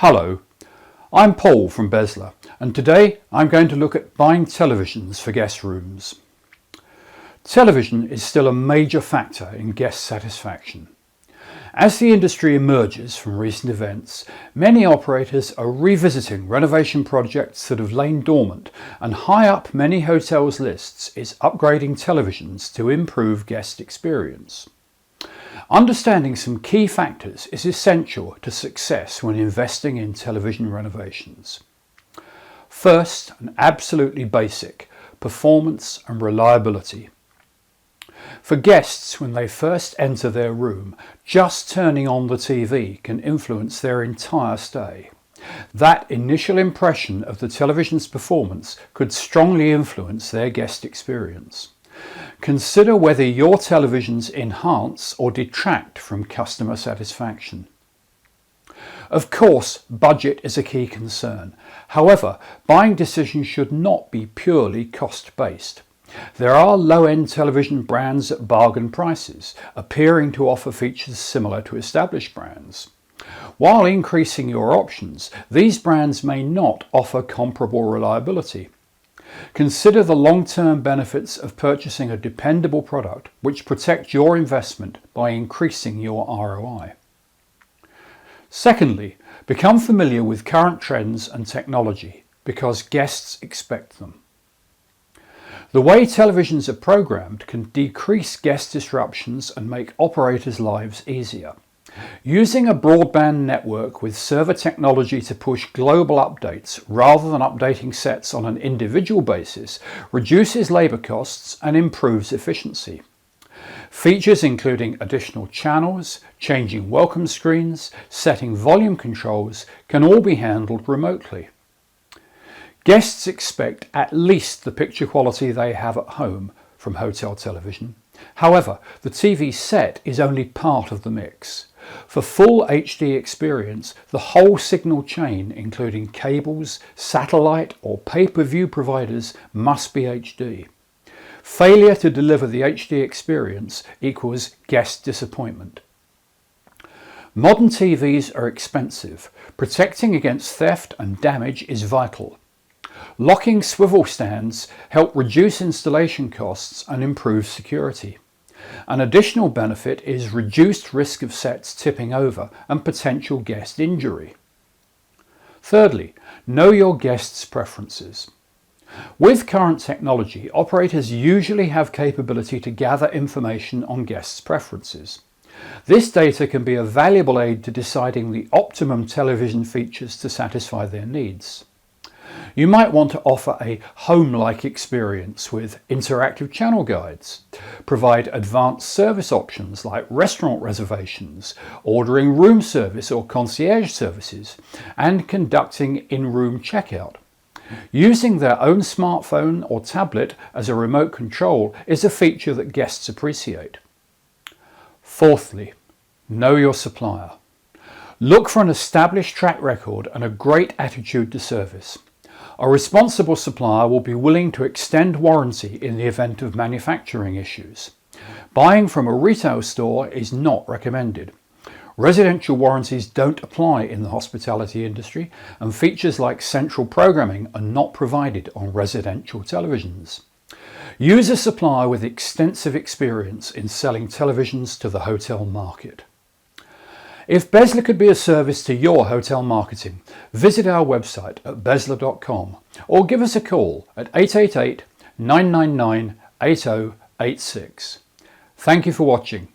Hello, I'm Paul from Bezla, and today I'm going to look at buying televisions for guest rooms. Television is still a major factor in guest satisfaction. As the industry emerges from recent events, many operators are revisiting renovation projects that have lain dormant, and high up many hotels' lists is upgrading televisions to improve guest experience. Understanding some key factors is essential to success when investing in television renovations. First, and absolutely basic, performance and reliability. For guests, when they first enter their room, just turning on the TV can influence their entire stay. That initial impression of the television's performance could strongly influence their guest experience. Consider whether your televisions enhance or detract from customer satisfaction. Of course, budget is a key concern. However, buying decisions should not be purely cost-based. There are low-end television brands at bargain prices, appearing to offer features similar to established brands. While increasing your options, these brands may not offer comparable reliability. Consider the long-term benefits of purchasing a dependable product which protects your investment by increasing your ROI. Secondly, become familiar with current trends and technology because guests expect them. The way televisions are programmed can decrease guest disruptions and make operators' lives easier. Using a broadband network with server technology to push global updates rather than updating sets on an individual basis reduces labour costs and improves efficiency. Features including additional channels, changing welcome screens, setting volume controls can all be handled remotely. Guests expect at least the picture quality they have at home from hotel television. However, the TV set is only part of the mix. For full HD experience, the whole signal chain, including cables, satellite or pay-per-view providers, must be HD. Failure to deliver the HD experience equals guest disappointment. Modern TVs are expensive. Protecting against theft and damage is vital. Locking swivel stands help reduce installation costs and improve security. An additional benefit is reduced risk of sets tipping over and potential guest injury. Thirdly, know your guests' preferences. With current technology, operators usually have capability to gather information on guests' preferences. This data can be a valuable aid to deciding the optimum television features to satisfy their needs. You might want to offer a home-like experience with interactive channel guides, provide advanced service options like restaurant reservations, ordering room service or concierge services, and conducting in-room checkout. Using their own smartphone or tablet as a remote control is a feature that guests appreciate. Fourthly, know your supplier. Look for an established track record and a great attitude to service. A responsible supplier will be willing to extend warranty in the event of manufacturing issues. Buying from a retail store is not recommended. Residential warranties don't apply in the hospitality industry, and features like central programming are not provided on residential televisions. Use a supplier with extensive experience in selling televisions to the hotel market. If Bezla could be a service to your hotel marketing, visit our website at bezla.com or give us a call at 888 999 8086. Thank you for watching